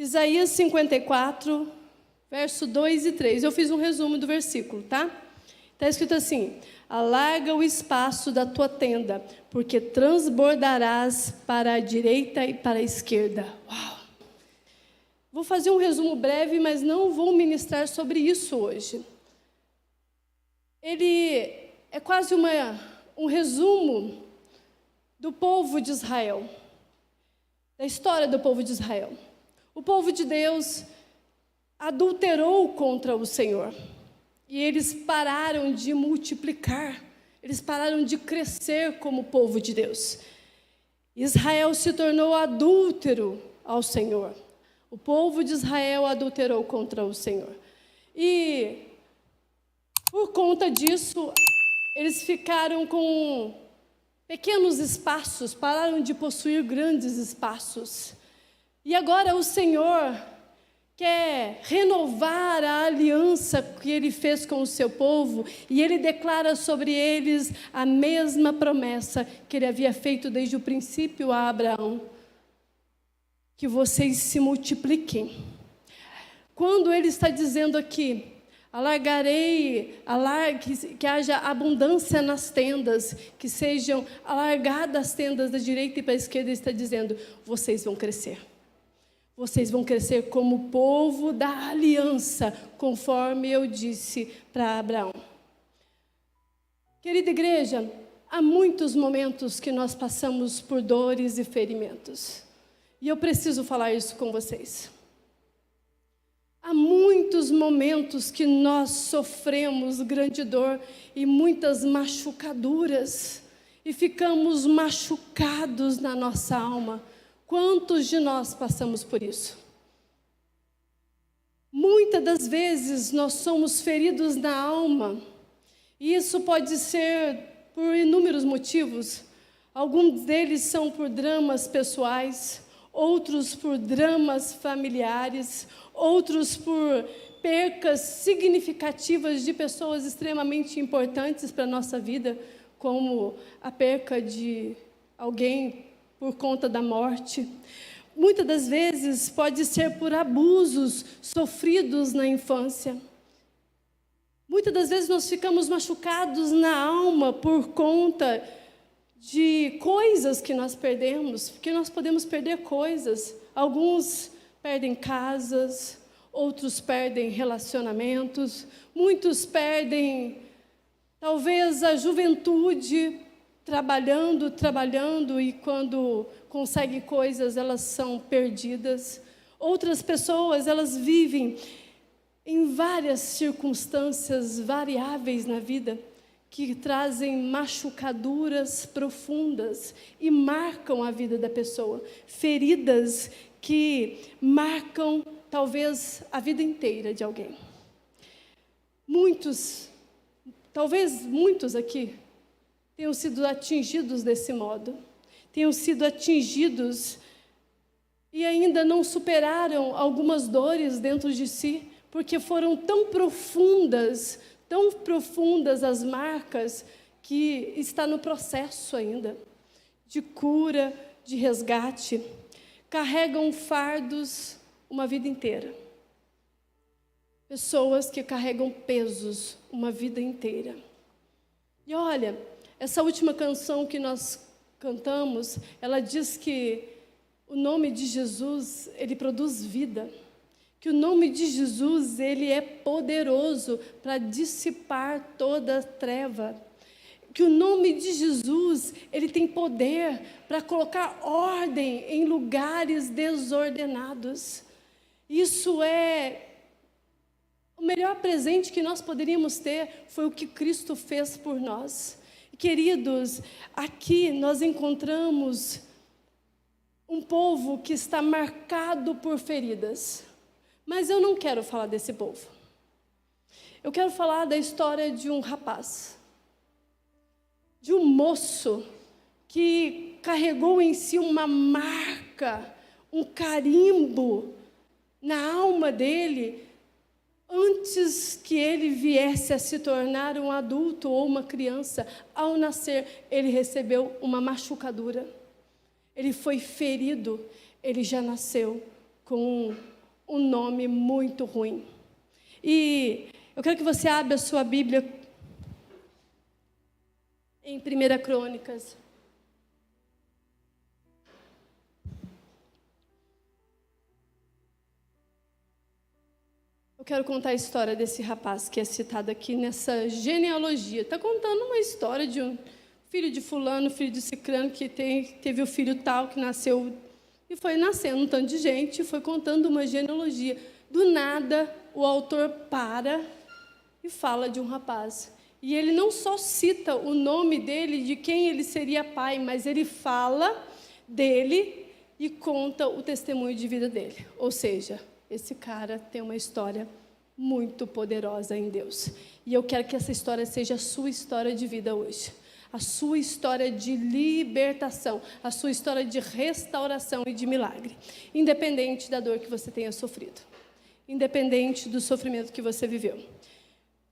Isaías 54, verso 2 e 3. Eu fiz um resumo do versículo, tá? Está escrito assim: alarga o espaço da tua tenda, porque transbordarás para a direita e para a esquerda. Uau! Vou fazer um resumo breve, mas não vou ministrar sobre isso hoje. Ele é quase um resumo do povo de Israel, da história do povo de Israel. O povo de Deus adulterou contra o Senhor. E eles pararam de multiplicar, eles pararam de crescer como povo de Deus. Israel se tornou adúltero ao Senhor. O povo de Israel adulterou contra o Senhor. E, por conta disso, eles ficaram com pequenos espaços, pararam de possuir grandes espaços. E agora o Senhor quer renovar a aliança que Ele fez com o seu povo, e Ele declara sobre eles a mesma promessa que Ele havia feito desde o princípio a Abraão: que vocês se multipliquem. Quando Ele está dizendo aqui, que haja abundância nas tendas, que sejam alargadas as tendas da direita e para a esquerda, Ele está dizendo: vocês vão crescer. Vocês vão crescer como povo da aliança, conforme eu disse para Abraão. Querida igreja, há muitos momentos que nós passamos por dores e ferimentos. E eu preciso falar isso com vocês. Há muitos momentos que nós sofremos grande dor e muitas machucaduras. E ficamos machucados na nossa alma. Quantos de nós passamos por isso? Muitas das vezes nós somos feridos na alma, e isso pode ser por inúmeros motivos. Alguns deles são por dramas pessoais, outros por dramas familiares, outros por percas significativas de pessoas extremamente importantes para a nossa vida, como a perca de alguém por conta da morte. Muitas das vezes pode ser por abusos sofridos na infância. Muitas das vezes nós ficamos machucados na alma por conta de coisas que nós perdemos, porque nós podemos perder coisas. Alguns perdem casas, outros perdem relacionamentos, muitos perdem talvez a juventude, trabalhando, e quando conseguem coisas, elas são perdidas. Outras pessoas, elas vivem em várias circunstâncias variáveis na vida, que trazem machucaduras profundas e marcam a vida da pessoa. Feridas que marcam, talvez, a vida inteira de alguém. Talvez muitos aqui tenham sido atingidos desse modo, tenham sido atingidos e ainda não superaram algumas dores dentro de si, porque foram tão profundas as marcas, que está no processo ainda de cura, de resgate. Carregam fardos uma vida inteira. Pessoas que carregam pesos uma vida inteira. E olha, essa última canção que nós cantamos, ela diz que o nome de Jesus, ele produz vida. Que o nome de Jesus, ele é poderoso para dissipar toda treva. Que o nome de Jesus, ele tem poder para colocar ordem em lugares desordenados. Isso é o melhor presente que nós poderíamos ter, foi o que Cristo fez por nós. Queridos, aqui nós encontramos um povo que está marcado por feridas. Mas eu não quero falar desse povo. Eu quero falar da história de um rapaz, de um moço que carregou em si uma marca, um carimbo na alma dele, antes que ele viesse a se tornar um adulto ou uma criança. Ao nascer, ele recebeu uma machucadura. Ele foi ferido, ele já nasceu com um nome muito ruim. E eu quero que você abra a sua Bíblia em 1 Crônicas. Eu quero contar a história desse rapaz que é citado aqui nessa genealogia. Está contando uma história de um filho de fulano, filho de cicrano, que teve o filho tal, que nasceu, e foi nascendo um tanto de gente, e foi contando uma genealogia. Do nada, o autor para e fala de um rapaz. E ele não só cita o nome dele, de quem ele seria pai, mas ele fala dele e conta o testemunho de vida dele. Ou seja, esse cara tem uma história muito poderosa em Deus. E eu quero que essa história seja a sua história de vida hoje. A sua história de libertação, a sua história de restauração e de milagre. Independente da dor que você tenha sofrido. Independente do sofrimento que você viveu.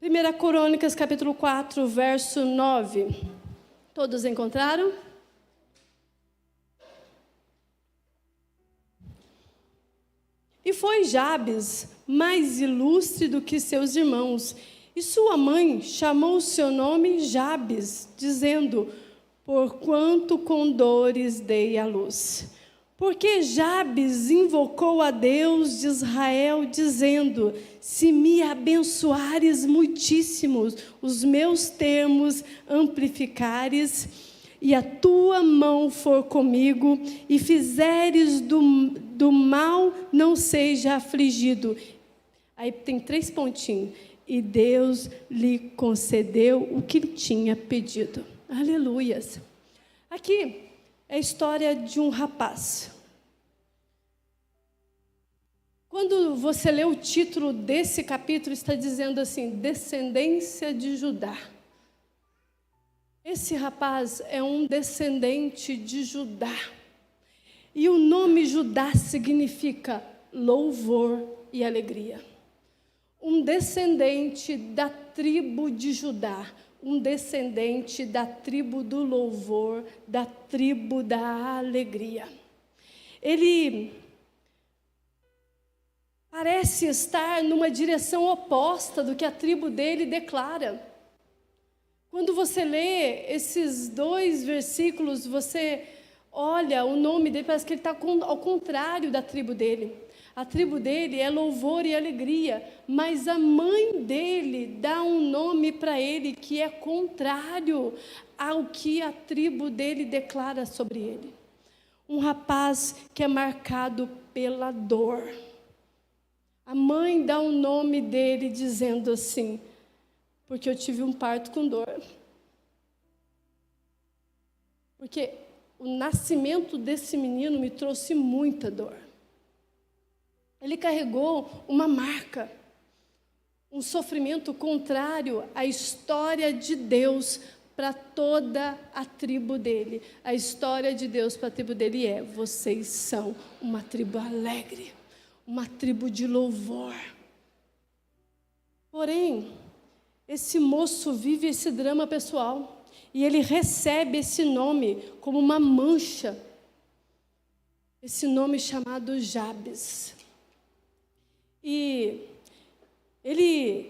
1 Crônicas, capítulo 4, verso 9. Todos encontraram? E foi Jabes mais ilustre do que seus irmãos, e sua mãe chamou o seu nome Jabes, dizendo: porquanto com dores dei à luz. Porque Jabes invocou a Deus de Israel, dizendo: se me abençoares muitíssimos, os meus termos amplificares, e a tua mão for comigo, e fizeres do mal, não seja afligido. Aí tem 3 pontinhos. E Deus lhe concedeu o que ele tinha pedido. Aleluias. Aqui é a história de um rapaz. Quando você lê o título desse capítulo, está dizendo assim: descendência de Judá. Esse rapaz é um descendente de Judá. E o nome Judá significa louvor e alegria. Um descendente da tribo de Judá. Um descendente da tribo do louvor, da tribo da alegria. Ele parece estar numa direção oposta do que a tribo dele declara. Quando você lê esses 2 versículos, você olha o nome dele, parece que ele está ao contrário da tribo dele. A tribo dele é louvor e alegria, mas a mãe dele dá um nome para ele que é contrário ao que a tribo dele declara sobre ele. Um rapaz que é marcado pela dor. A mãe dá um nome dele dizendo assim: porque eu tive um parto com dor. Porque o nascimento desse menino me trouxe muita dor. Ele carregou uma marca, um sofrimento contrário à história de Deus para toda a tribo dele. A história de Deus para a tribo dele é: vocês são uma tribo alegre, uma tribo de louvor. Porém, esse moço vive esse drama pessoal e ele recebe esse nome como uma mancha, esse nome chamado Jabes. E eu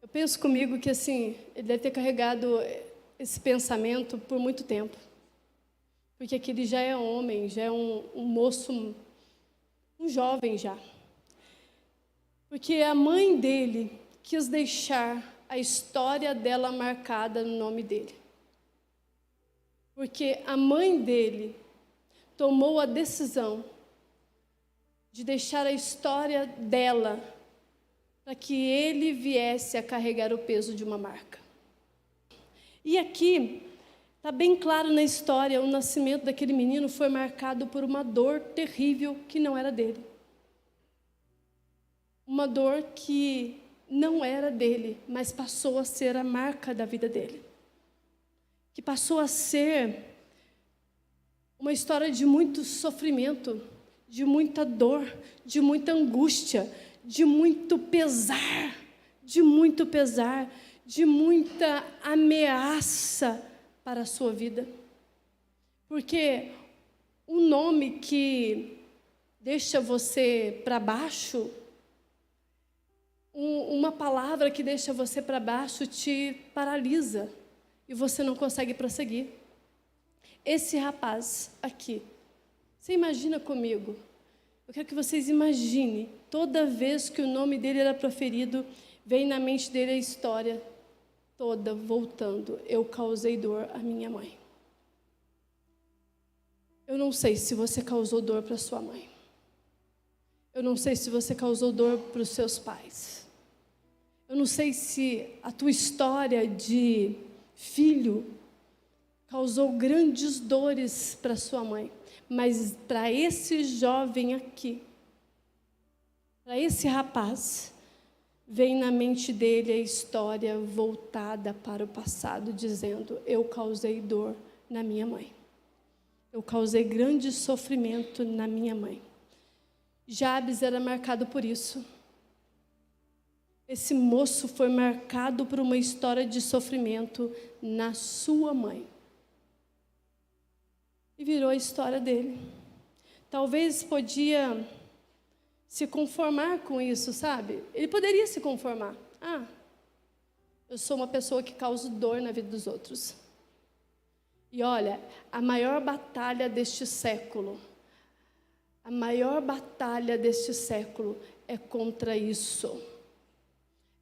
penso comigo que assim, ele deve ter carregado esse pensamento por muito tempo, porque aqui ele já é homem, já é um moço, um jovem já. Porque a mãe dele quis deixar a história dela marcada no nome dele. Porque a mãe dele tomou a decisão de deixar a história dela para que ele viesse a carregar o peso de uma marca. E aqui está bem claro na história: o nascimento daquele menino foi marcado por uma dor terrível que não era dele. Uma dor que não era dele, mas passou a ser a marca da vida dele. Que passou a ser uma história de muito sofrimento, de muita dor, de muita angústia, de muito pesar, de muita ameaça para a sua vida. Porque o nome que deixa você para baixo, uma palavra que deixa você para baixo te paralisa e você não consegue prosseguir. Esse rapaz aqui, você imagina comigo? Eu quero que vocês imaginem, toda vez que o nome dele era proferido, vem na mente dele a história toda voltando. Eu causei dor à minha mãe. Eu não sei se você causou dor para sua mãe. Eu não sei se você causou dor para os seus pais. Eu não sei se a tua história de filho causou grandes dores para sua mãe. Mas para esse jovem aqui, para esse rapaz, vem na mente dele a história voltada para o passado, dizendo: eu causei dor na minha mãe. Eu causei grande sofrimento na minha mãe. Jabes era marcado por isso. Esse moço foi marcado por uma história de sofrimento na sua mãe. E virou a história dele. Talvez podia se conformar com isso, sabe? Ele poderia se conformar. Eu sou uma pessoa que causa dor na vida dos outros. E olha, a maior batalha deste século, é contra isso.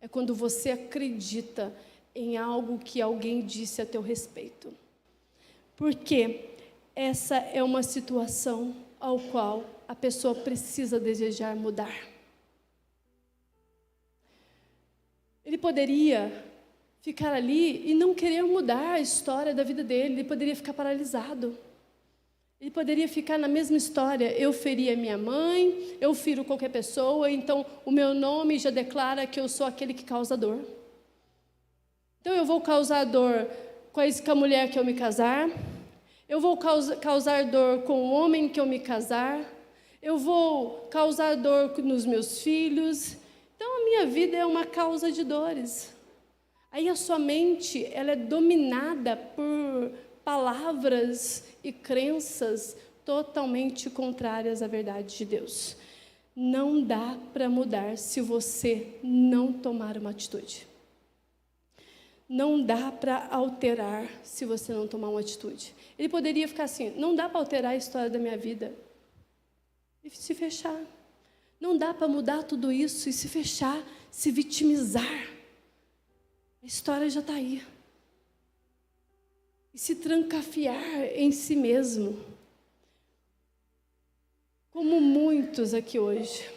É quando você acredita em algo que alguém disse a teu respeito. Porque essa é uma situação ao qual a pessoa precisa desejar mudar. Ele poderia ficar ali e não querer mudar a história da vida dele. Ele poderia ficar paralisado. Ele poderia ficar na mesma história. Eu feri a minha mãe, eu firo qualquer pessoa, então o meu nome já declara que eu sou aquele que causa dor. Então eu vou causar dor com a mulher que eu me casar, eu vou causar dor com o homem que eu me casar, eu vou causar dor nos meus filhos. Então a minha vida é uma causa de dores. Aí a sua mente, ela é dominada por palavras e crenças totalmente contrárias à verdade de Deus. Não dá para mudar se você não tomar uma atitude. Não dá para alterar se você não tomar uma atitude. Ele poderia ficar assim: não dá para alterar a história da minha vida e se fechar. Não dá para mudar tudo isso e se fechar, se vitimizar. A história já está aí. E se trancafiar em si mesmo. Como muitos aqui hoje.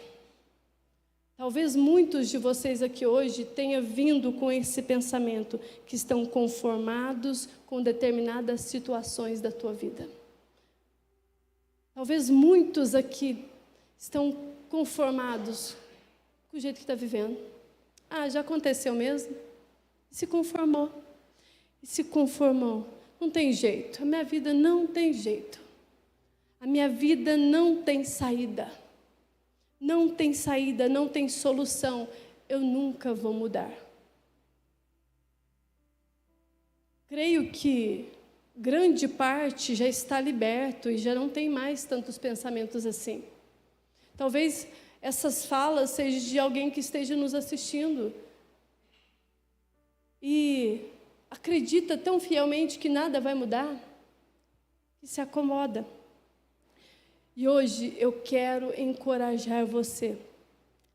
Talvez muitos de vocês aqui hoje tenham vindo com esse pensamento, que estão conformados com determinadas situações da tua vida. Talvez muitos aqui estão conformados com o jeito que está vivendo. Já aconteceu mesmo? Se conformou. E se conformou. Não tem jeito. A minha vida não tem jeito. A minha vida não tem saída. Não tem saída, não tem solução. Eu nunca vou mudar. Creio que grande parte já está liberto e já não tem mais tantos pensamentos assim. Talvez essas falas sejam de alguém que esteja nos assistindo e acredita tão fielmente que nada vai mudar, que se acomoda. E hoje eu quero encorajar você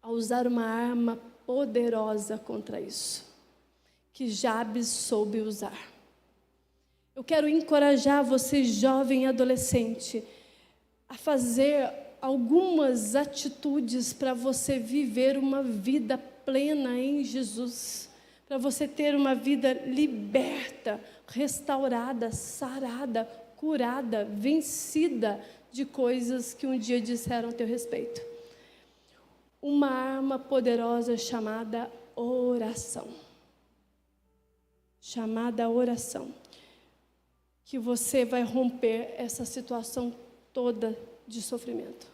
a usar uma arma poderosa contra isso, que Jabes soube usar. Eu quero encorajar você, jovem e adolescente, a fazer algumas atitudes para você viver uma vida plena em Jesus, para você ter uma vida liberta, restaurada, sarada, curada, vencida de coisas que um dia disseram a teu respeito. Uma arma poderosa chamada oração. Chamada oração. Que você vai romper essa situação toda de sofrimento.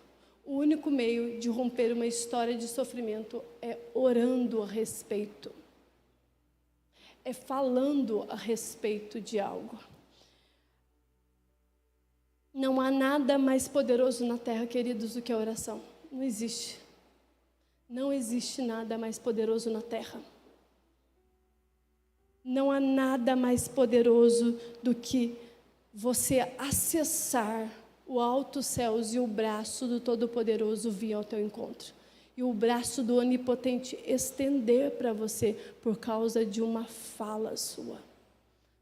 O único meio de romper uma história de sofrimento é orando a respeito. É falando a respeito de algo. Não há nada mais poderoso na terra, queridos, do que a oração. Não existe. Não existe nada mais poderoso na terra. Não há nada mais poderoso do que você acessar o alto céus e o braço do Todo-Poderoso vir ao teu encontro. E o braço do Onipotente estender para você por causa de uma fala sua.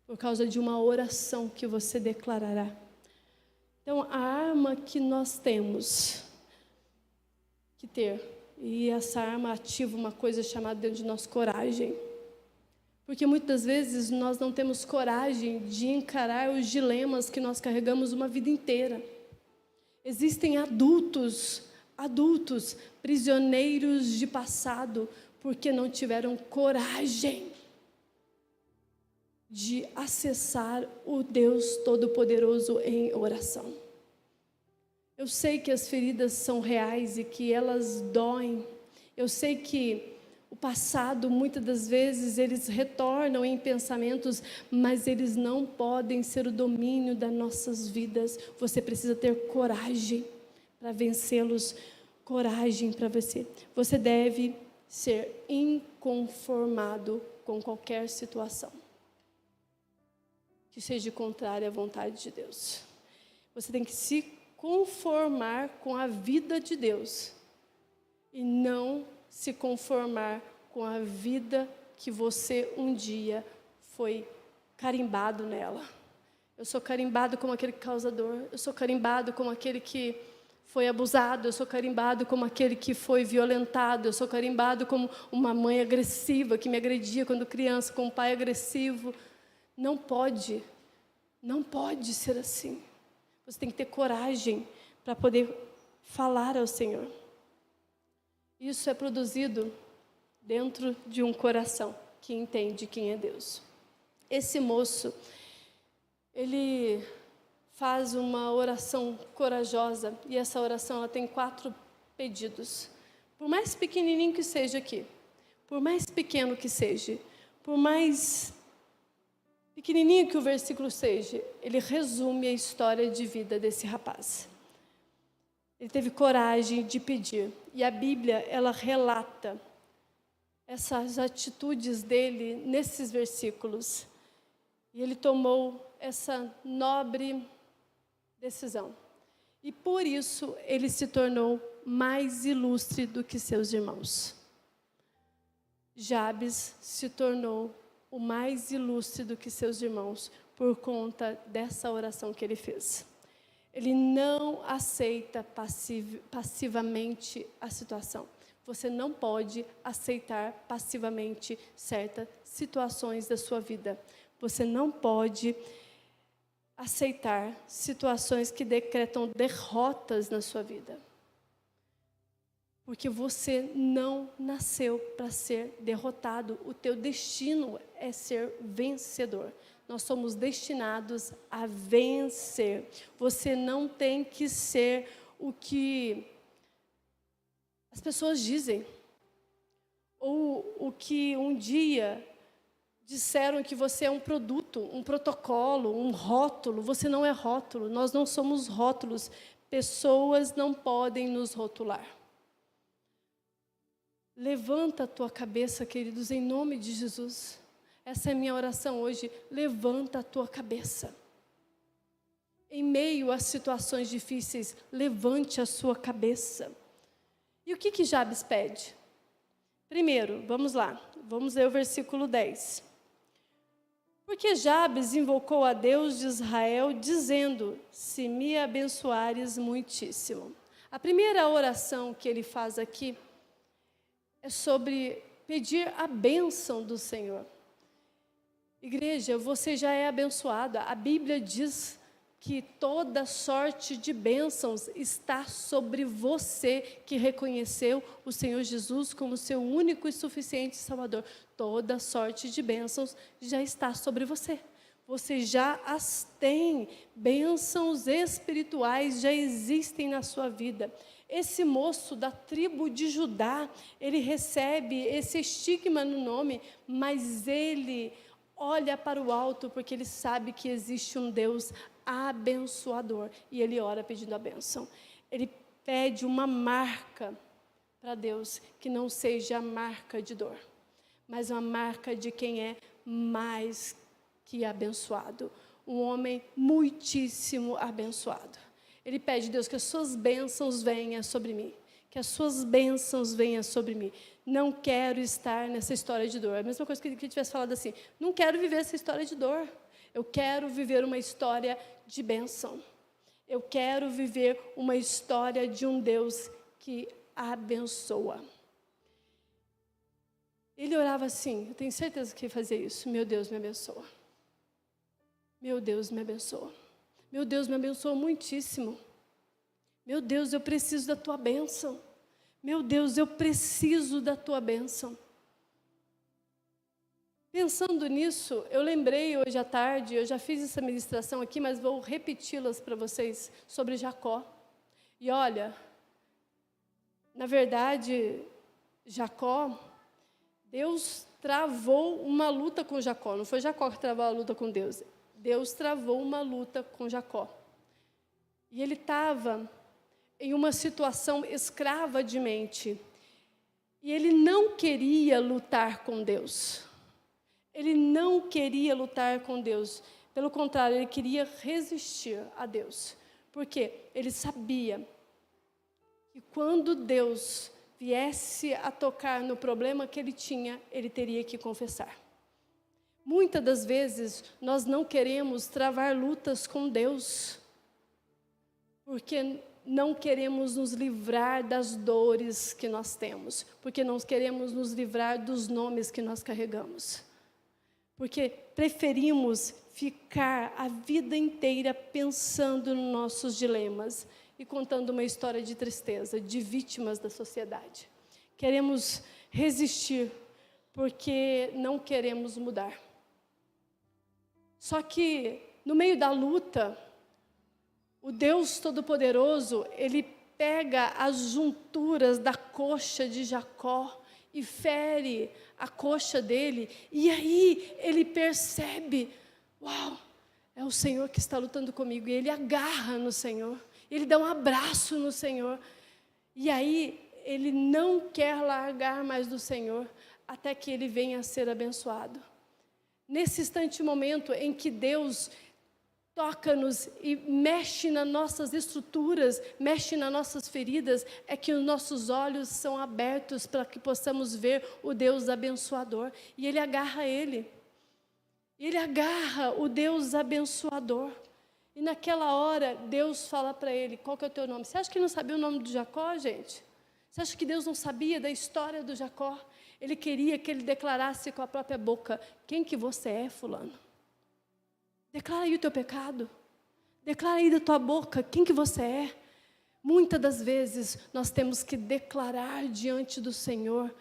Por causa de uma oração que você declarará. Então, a arma que nós temos que ter, e essa arma ativa uma coisa chamada dentro de nós coragem. Porque muitas vezes nós não temos coragem de encarar os dilemas que nós carregamos uma vida inteira. Existem adultos, prisioneiros de passado, porque não tiveram coragem de acessar o Deus Todo-Poderoso em oração. Eu sei que as feridas são reais e que elas doem. Eu sei que o passado, muitas das vezes, eles retornam em pensamentos, mas eles não podem ser o domínio das nossas vidas. Você precisa ter coragem para vencê-los, coragem para vencer. Você deve ser inconformado com qualquer situação que seja contrária à vontade de Deus. Você tem que se conformar com a vida de Deus e não se conformar com a vida que você um dia foi carimbado nela. Eu sou carimbado como aquele que causa dor, eu sou carimbado como aquele que foi abusado, eu sou carimbado como aquele que foi violentado, eu sou carimbado como uma mãe agressiva que me agredia quando criança, como um pai agressivo. Não pode ser assim. Você tem que ter coragem para poder falar ao Senhor. Isso é produzido dentro de um coração que entende quem é Deus. Esse moço, ele faz uma oração corajosa, e essa oração ela tem 4 pedidos. Por mais pequenininho que seja aqui, por mais pequeno que seja, por mais pequenininho que o versículo seja, ele resume a história de vida desse rapaz. Ele teve coragem de pedir. E a Bíblia, ela relata essas atitudes dele nesses versículos. E ele tomou essa nobre decisão. E por isso ele se tornou mais ilustre do que seus irmãos. Jabes se tornou o mais ilustre do que seus irmãos por conta dessa oração que ele fez. Ele não aceita passivamente a situação. Você não pode aceitar passivamente certas situações da sua vida. Você não pode aceitar situações que decretam derrotas na sua vida. Porque você não nasceu para ser derrotado. O teu destino é ser vencedor. Nós somos destinados a vencer. Você não tem que ser o que as pessoas dizem. Ou o que um dia disseram que você é um produto, um protocolo, um rótulo. Você não é rótulo. Nós não somos rótulos. Pessoas não podem nos rotular. Levanta a tua cabeça, queridos, em nome de Jesus. Essa é a minha oração hoje. Levanta a tua cabeça. Em meio a situações difíceis, levante a sua cabeça. E o que Jabes pede? Primeiro, vamos lá. Vamos ler o versículo 10. Porque Jabes invocou a Deus de Israel, dizendo: se me abençoares muitíssimo. A primeira oração que ele faz aqui é sobre pedir a bênção do Senhor. Igreja, você já é abençoada. A Bíblia diz que toda sorte de bênçãos está sobre você que reconheceu o Senhor Jesus como seu único e suficiente Salvador. Toda sorte de bênçãos já está sobre você. Você já as tem. Bênçãos espirituais já existem na sua vida. Esse moço da tribo de Judá, ele recebe esse estigma no nome, mas ele olha para o alto, porque ele sabe que existe um Deus abençoador. E ele ora pedindo a bênção. Ele pede uma marca para Deus, que não seja a marca de dor, mas uma marca de quem é mais que abençoado. Um homem muitíssimo abençoado. Ele pede, Deus, que as suas bênçãos venham sobre mim. Que as suas bênçãos venham sobre mim. Não quero estar nessa história de dor. É a mesma coisa que ele tivesse falado assim, não quero viver essa história de dor. Eu quero viver uma história de bênção. Eu quero viver uma história de um Deus que abençoa. Ele orava assim, eu tenho certeza que ele fazia isso. Meu Deus, me abençoa. Meu Deus, me abençoa. Meu Deus, me abençoa muitíssimo. Meu Deus, eu preciso da tua bênção. Meu Deus, eu preciso da tua bênção. Pensando nisso, eu lembrei hoje à tarde, eu já fiz essa ministração aqui, mas vou repeti-las para vocês, sobre Jacó. E olha, na verdade, Jacó, Deus travou uma luta com Jacó. Não foi Jacó que travou a luta com Deus. Deus travou uma luta com Jacó. E ele estava em uma situação escrava de mente. E ele não queria lutar com Deus. Ele não queria lutar com Deus. Pelo contrário, ele queria resistir a Deus. Porque ele sabia que quando Deus viesse a tocar no problema que ele tinha, ele teria que confessar. Muitas das vezes, nós não queremos travar lutas com Deus, porque não queremos nos livrar das dores que nós temos, porque não queremos nos livrar dos nomes que nós carregamos, porque preferimos ficar a vida inteira pensando nos nossos dilemas e contando uma história de tristeza, de vítimas da sociedade. Queremos resistir, porque não queremos mudar. Só que, no meio da luta, o Deus Todo-Poderoso, ele pega as junturas da coxa de Jacó e fere a coxa dele. E aí ele percebe, uau, é o Senhor que está lutando comigo. E ele agarra no Senhor, ele dá um abraço no Senhor. E aí ele não quer largar mais do Senhor, até que ele venha a ser abençoado. Nesse instante, momento em que Deus toca-nos e mexe nas nossas estruturas, mexe nas nossas feridas, é que os nossos olhos são abertos para que possamos ver o Deus abençoador. E ele agarra ele. Ele agarra o Deus abençoador. E naquela hora, Deus fala para ele, qual que é o teu nome? Você acha que ele não sabia o nome de Jacó, gente? Você acha que Deus não sabia da história do Jacó? Ele queria que ele declarasse com a própria boca, quem que você é, fulano? Declara aí o teu pecado. Declara aí da tua boca, quem que você é? Muitas das vezes, nós temos que declarar diante do Senhor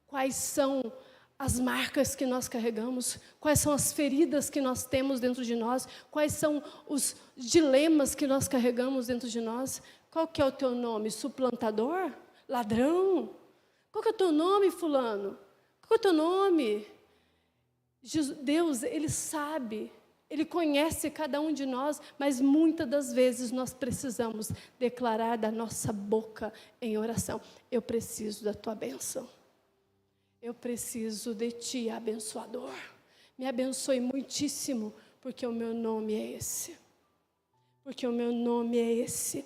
quais são as marcas que nós carregamos, quais são as feridas que nós temos dentro de nós, quais são os dilemas que nós carregamos dentro de nós. Qual que é o teu nome? Suplantador? Ladrão? Qual que é o teu nome, fulano? Qual que é o teu nome? Deus, Ele sabe, Ele conhece cada um de nós, mas muitas das vezes nós precisamos declarar da nossa boca em oração, eu preciso da tua bênção. Eu preciso de ti, abençoador. Me abençoe muitíssimo, porque o meu nome é esse. Porque o meu nome é esse.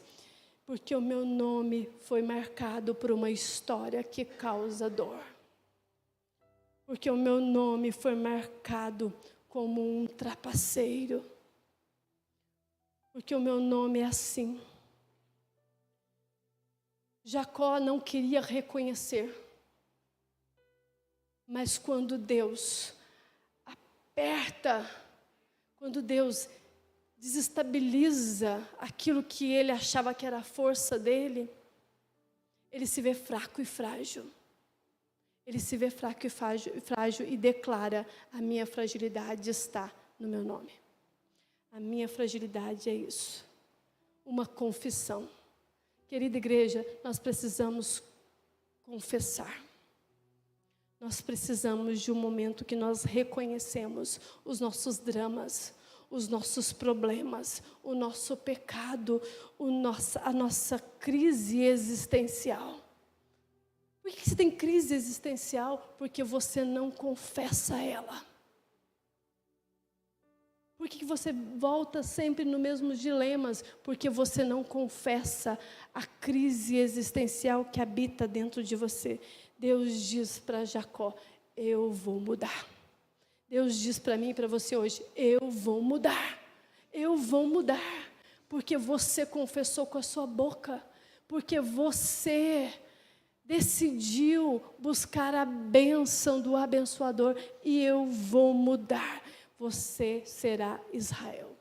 Porque o meu nome foi marcado por uma história que causa dor. Porque o meu nome foi marcado como um trapaceiro. Porque o meu nome é assim. Jacó não queria reconhecer. Mas quando Deus aperta, quando Deus desestabiliza aquilo que ele achava que era a força dele, ele se vê fraco e frágil. Ele se vê fraco e frágil e declara, a minha fragilidade está no meu nome. A minha fragilidade é isso. Uma confissão. Querida igreja, nós precisamos confessar. Nós precisamos de um momento que nós reconhecemos os nossos dramas, os nossos problemas, o nosso pecado, a nossa crise existencial. Por que você tem crise existencial? Porque você não confessa ela. Por que você volta sempre nos mesmos dilemas? Porque você não confessa a crise existencial que habita dentro de você. Deus diz para Jacó, eu vou mudar. Deus diz para mim e para você hoje, eu vou mudar. Eu vou mudar. Porque você confessou com a sua boca. Porque você decidiu buscar a bênção do abençoador. E eu vou mudar. Você será Israel,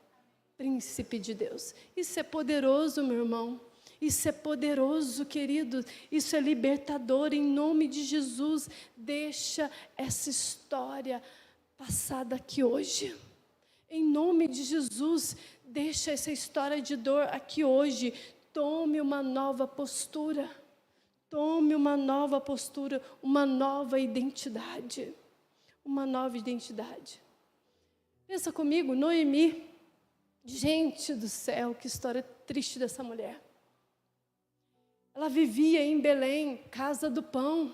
príncipe de Deus. Isso é poderoso, meu irmão. Isso é poderoso, querido. Isso é libertador. Em nome de Jesus, deixa essa história passada aqui hoje. Em nome de Jesus, deixa essa história de dor aqui hoje. Tome uma nova postura. Tome uma nova postura, uma nova identidade. Uma nova identidade. Pensa comigo, Noemi. Gente do céu, que história triste dessa mulher. Ela vivia em Belém, casa do pão.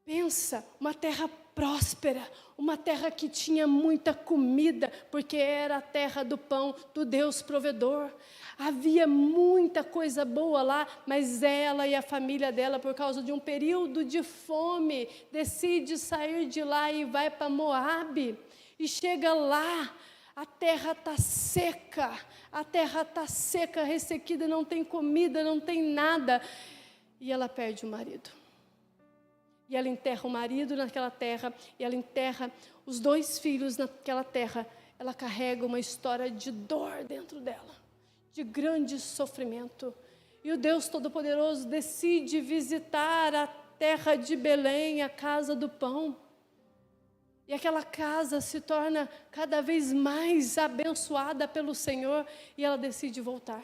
Pensa, uma terra próspera, uma terra que tinha muita comida, porque era a terra do pão, do Deus provedor. Havia muita coisa boa lá, mas ela e a família dela, por causa de um período de fome, decide sair de lá e vai para Moabe. E chega lá, a terra está seca, ressequida, não tem comida, não tem nada. E ela perde o marido. E ela enterra o marido naquela terra, e ela enterra os 2 filhos naquela terra. Ela carrega uma história de dor dentro dela, de grande sofrimento. E o Deus Todo-Poderoso decide visitar a terra de Belém, a casa do pão. E aquela casa se torna cada vez mais abençoada pelo Senhor, e ela decide voltar.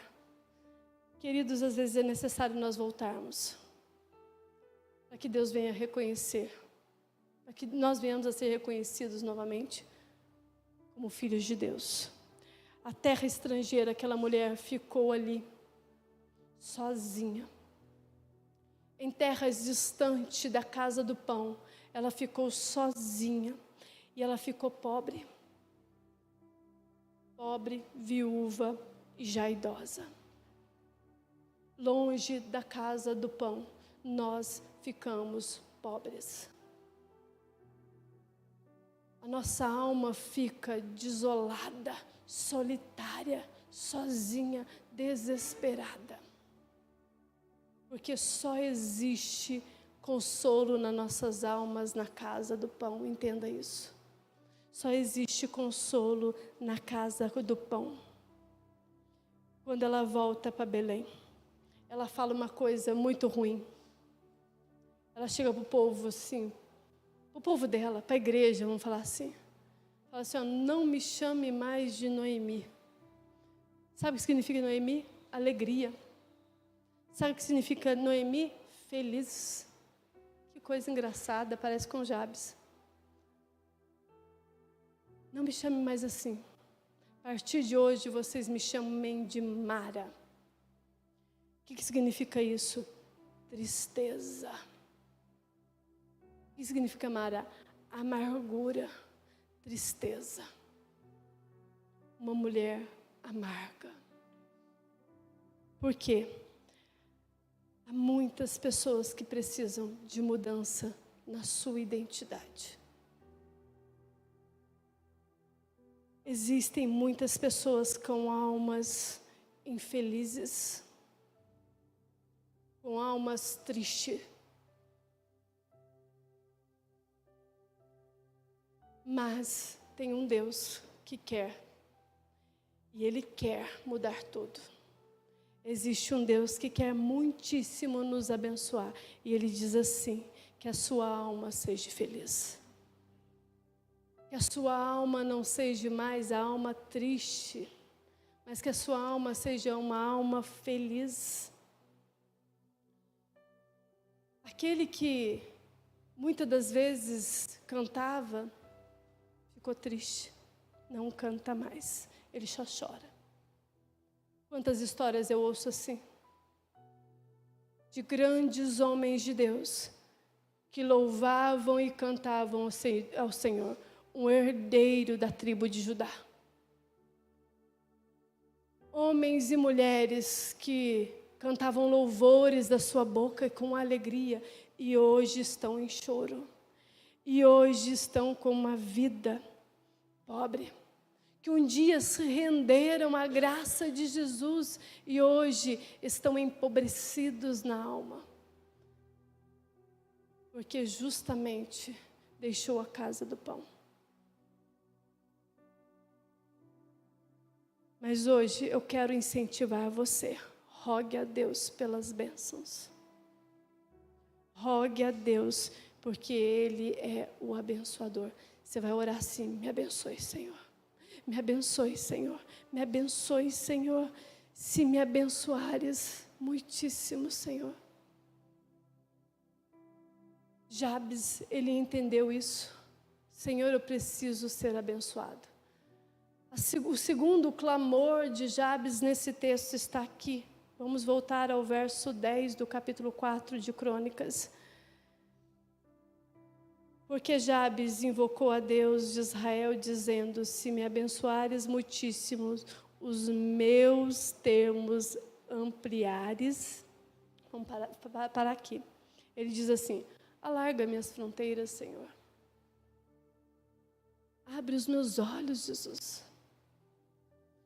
Queridos, às vezes é necessário nós voltarmos, para que Deus venha reconhecer, para que nós venhamos a ser reconhecidos novamente como filhos de Deus. A terra estrangeira, aquela mulher ficou ali, sozinha, em terras distantes da casa do pão. Ela ficou sozinha. E ela ficou pobre, viúva e já idosa. Longe da casa do pão, nós ficamos pobres. A nossa alma fica desolada, solitária, sozinha, desesperada. Porque só existe consolo nas nossas almas na casa do pão, entenda isso. Só existe consolo na casa do pão. Quando ela volta para Belém, ela fala uma coisa muito ruim. Ela chega para o povo assim, para o povo dela, para a igreja, vamos falar assim. Fala assim, ó, não me chame mais de Noemi. Sabe o que significa Noemi? Alegria. Sabe o que significa Noemi? Feliz. Que coisa engraçada, parece com Jabes. Não me chame mais assim. A partir de hoje, vocês me chamem de Mara. O que significa isso? Tristeza. O que significa Mara? Amargura, tristeza. Uma mulher amarga. Por quê? Há muitas pessoas que precisam de mudança na sua identidade. Existem muitas pessoas com almas infelizes, com almas tristes. Mas tem um Deus que quer, e Ele quer mudar tudo. Existe um Deus que quer muitíssimo nos abençoar, e Ele diz assim, que a sua alma seja feliz. Que a sua alma não seja mais a alma triste, mas que a sua alma seja uma alma feliz. Aquele que muitas das vezes cantava, ficou triste, não canta mais, ele só chora. Quantas histórias eu ouço assim, de grandes homens de Deus, que louvavam e cantavam ao Senhor, um herdeiro da tribo de Judá. Homens e mulheres que cantavam louvores da sua boca com alegria, e hoje estão em choro, e hoje estão com uma vida pobre, que um dia se renderam à graça de Jesus, e hoje estão empobrecidos na alma, porque justamente deixou a casa do pão. Mas hoje eu quero incentivar você, rogue a Deus pelas bênçãos. Rogue a Deus, porque Ele é o abençoador. Você vai orar assim: me abençoe, Senhor. Me abençoe, Senhor. Me abençoe, Senhor. Se me abençoares, muitíssimo, Senhor. Jabes, ele entendeu isso. Senhor, eu preciso ser abençoado. O segundo clamor de Jabes nesse texto está aqui. Vamos voltar ao verso 10 do capítulo 4 de Crônicas. Porque Jabes invocou a Deus de Israel, dizendo: se me abençoares muitíssimos, os meus termos ampliares. Vamos parar aqui. Ele diz assim: alarga minhas fronteiras, Senhor. Abre os meus olhos, Jesus.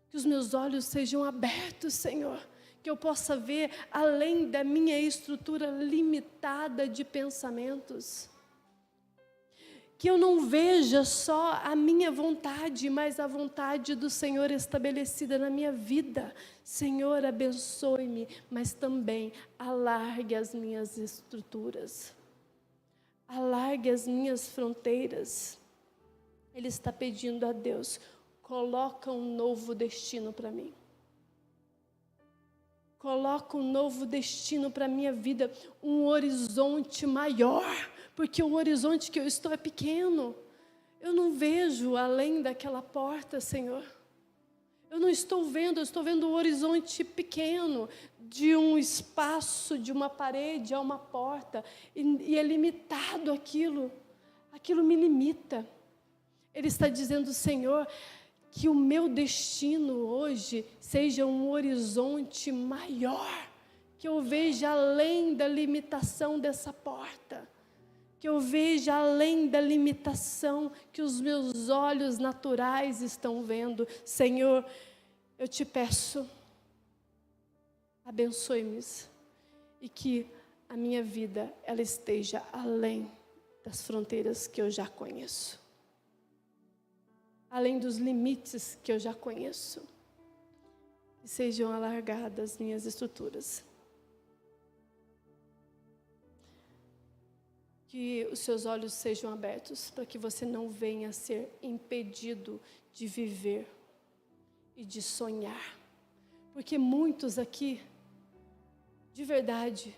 Que os meus olhos sejam abertos, Senhor. Que eu possa ver além da minha estrutura limitada de pensamentos. Que eu não veja só a minha vontade, mas a vontade do Senhor estabelecida na minha vida. Senhor, abençoe-me, mas também alargue as minhas estruturas. Alargue as minhas fronteiras. Ele está pedindo a Deus: coloca um novo destino para mim. Coloca um novo destino para a minha vida, um horizonte maior, porque o horizonte que eu estou é pequeno. Eu não vejo além daquela porta, Senhor. Eu não estou vendo, eu estou vendo um horizonte pequeno, de um espaço, de uma parede a uma porta, e é limitado aquilo me limita. Ele está dizendo: Senhor, que o meu destino hoje seja um horizonte maior, que eu veja além da limitação dessa porta, que eu veja além da limitação que os meus olhos naturais estão vendo. Senhor, eu te peço, abençoe-me e que a minha vida ela esteja além das fronteiras que eu já conheço. Além dos limites que eu já conheço, que sejam alargadas minhas estruturas. Que os seus olhos sejam abertos, para que você não venha a ser impedido de viver e de sonhar. Porque muitos aqui, de verdade,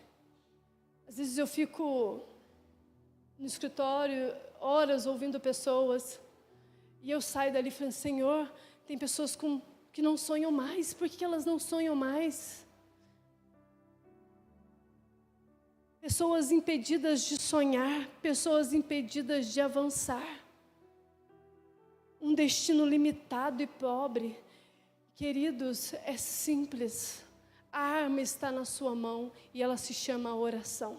às vezes eu fico no escritório horas ouvindo pessoas, e eu saio dali falando: Senhor, tem pessoas que não sonham mais. Por que elas não sonham mais? Pessoas impedidas de sonhar, pessoas impedidas de avançar. Um destino limitado e pobre. Queridos, é simples. A arma está na sua mão e ela se chama oração.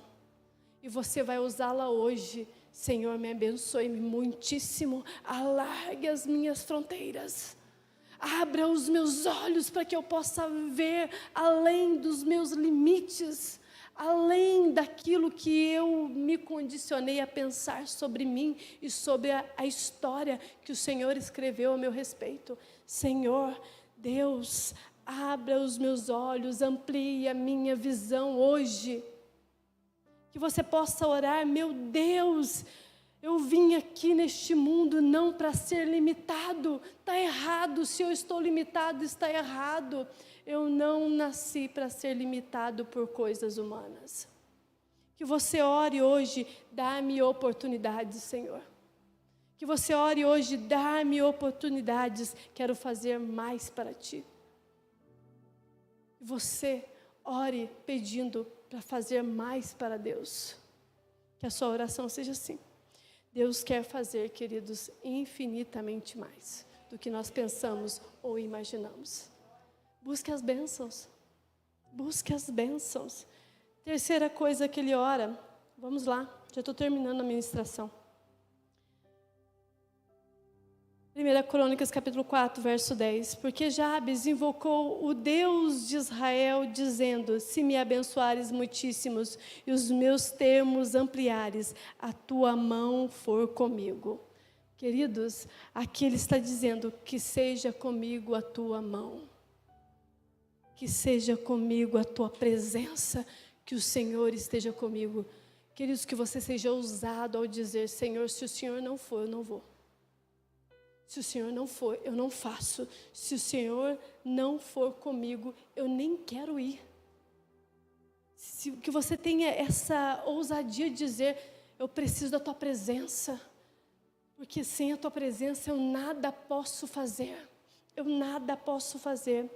E você vai usá-la hoje. Senhor, me abençoe-me muitíssimo, alargue as minhas fronteiras, abra os meus olhos para que eu possa ver além dos meus limites, além daquilo que eu me condicionei a pensar sobre mim e sobre a história que o Senhor escreveu a meu respeito. Senhor, Deus, abra os meus olhos, amplie a minha visão hoje. Que você possa orar: meu Deus, eu vim aqui neste mundo não para ser limitado. Está errado, se eu estou limitado, está errado. Eu não nasci para ser limitado por coisas humanas. Que você ore hoje, dá-me oportunidades, Senhor. Que você ore hoje, dá-me oportunidades, quero fazer mais para Ti. Que você ore pedindo para fazer mais para Deus. Que a sua oração seja assim. Deus quer fazer, queridos, infinitamente mais do que nós pensamos ou imaginamos. Busque as bênçãos. Busque as bênçãos. Terceira coisa que ele ora, vamos lá, já estou terminando a ministração. 1 Crônicas, capítulo 4, verso 10. Porque Jabes invocou o Deus de Israel, dizendo: se me abençoares muitíssimos e os meus termos ampliares, a tua mão for comigo. Queridos, aqui ele está dizendo: que seja comigo a tua mão. Que seja comigo a tua presença, que o Senhor esteja comigo. Queridos, que você seja ousado ao dizer: Senhor, se o Senhor não for, eu não vou. Se o Senhor não for, eu não faço. Se o Senhor não for comigo, eu nem quero ir. Que você tenha essa ousadia de dizer: eu preciso da tua presença. Porque sem a tua presença eu nada posso fazer. Eu nada posso fazer.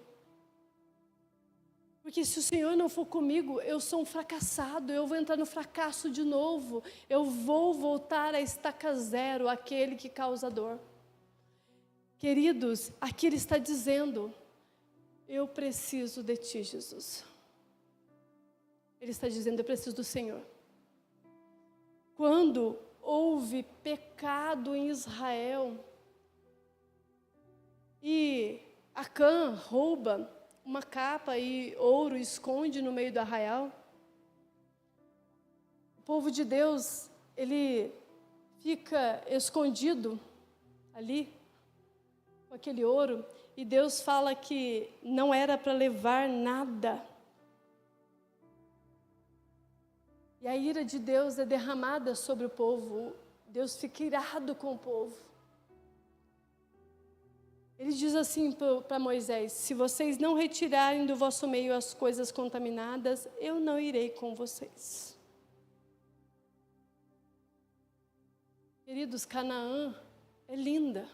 Porque se o Senhor não for comigo, eu sou um fracassado, eu vou entrar no fracasso de novo. Eu vou voltar à estaca zero, aquele que causa dor. Queridos, aqui ele está dizendo: eu preciso de Ti, Jesus. Ele está dizendo: eu preciso do Senhor. Quando houve pecado em Israel, e Acã rouba uma capa e ouro, esconde no meio do arraial, o povo de Deus, ele fica escondido ali, com aquele ouro, e Deus fala que não era para levar nada. E a ira de Deus é derramada sobre o povo. Deus fica irado com o povo. Ele diz assim para Moisés: se vocês não retirarem do vosso meio as coisas contaminadas, eu não irei com vocês. Queridos, Canaã é linda.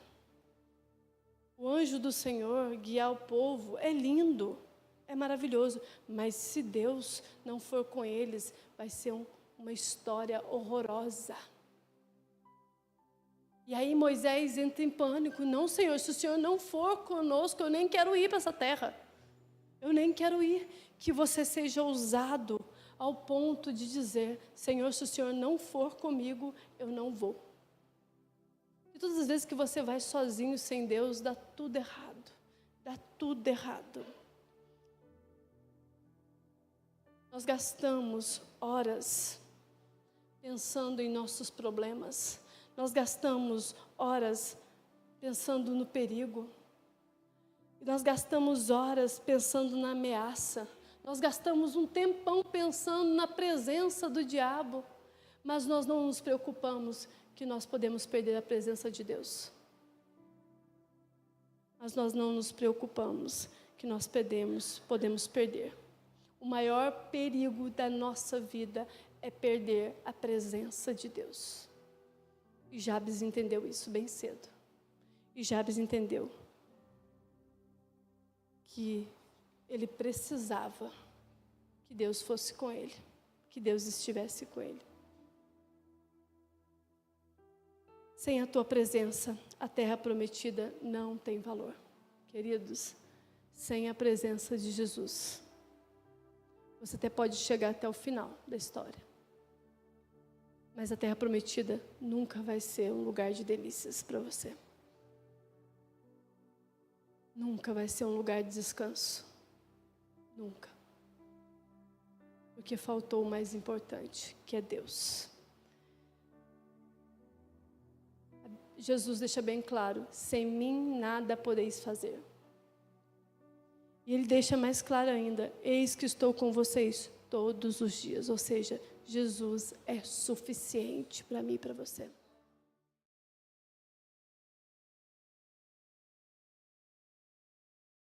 O anjo do Senhor guiar o povo é lindo, é maravilhoso. Mas se Deus não for com eles, vai ser uma história horrorosa. E aí Moisés entra em pânico: não, Senhor, se o Senhor não for conosco, eu nem quero ir para essa terra. Eu nem quero ir. Que você seja ousado ao ponto de dizer: Senhor, se o Senhor não for comigo, eu não vou. E todas as vezes que você vai sozinho, sem Deus, dá tudo errado. Dá tudo errado. Nós gastamos horas pensando em nossos problemas. Nós gastamos horas pensando no perigo. Nós gastamos horas pensando na ameaça. Nós gastamos um tempão pensando na presença do diabo. Mas nós não nos preocupamos que nós podemos perder a presença de Deus. Mas nós não nos preocupamos que nós podemos perder. O maior perigo da nossa vida é perder a presença de Deus. E Jabes entendeu isso bem cedo. E Jabes entendeu que ele precisava que Deus fosse com ele, que Deus estivesse com ele. Sem a tua presença, a terra prometida não tem valor. Queridos, sem a presença de Jesus, você até pode chegar até o final da história. Mas a terra prometida nunca vai ser um lugar de delícias para você. Nunca vai ser um lugar de descanso. Nunca. Porque faltou o mais importante, que é Deus. Jesus deixa bem claro: sem mim nada podeis fazer. E ele deixa mais claro ainda: eis que estou com vocês todos os dias. Ou seja, Jesus é suficiente para mim e para você.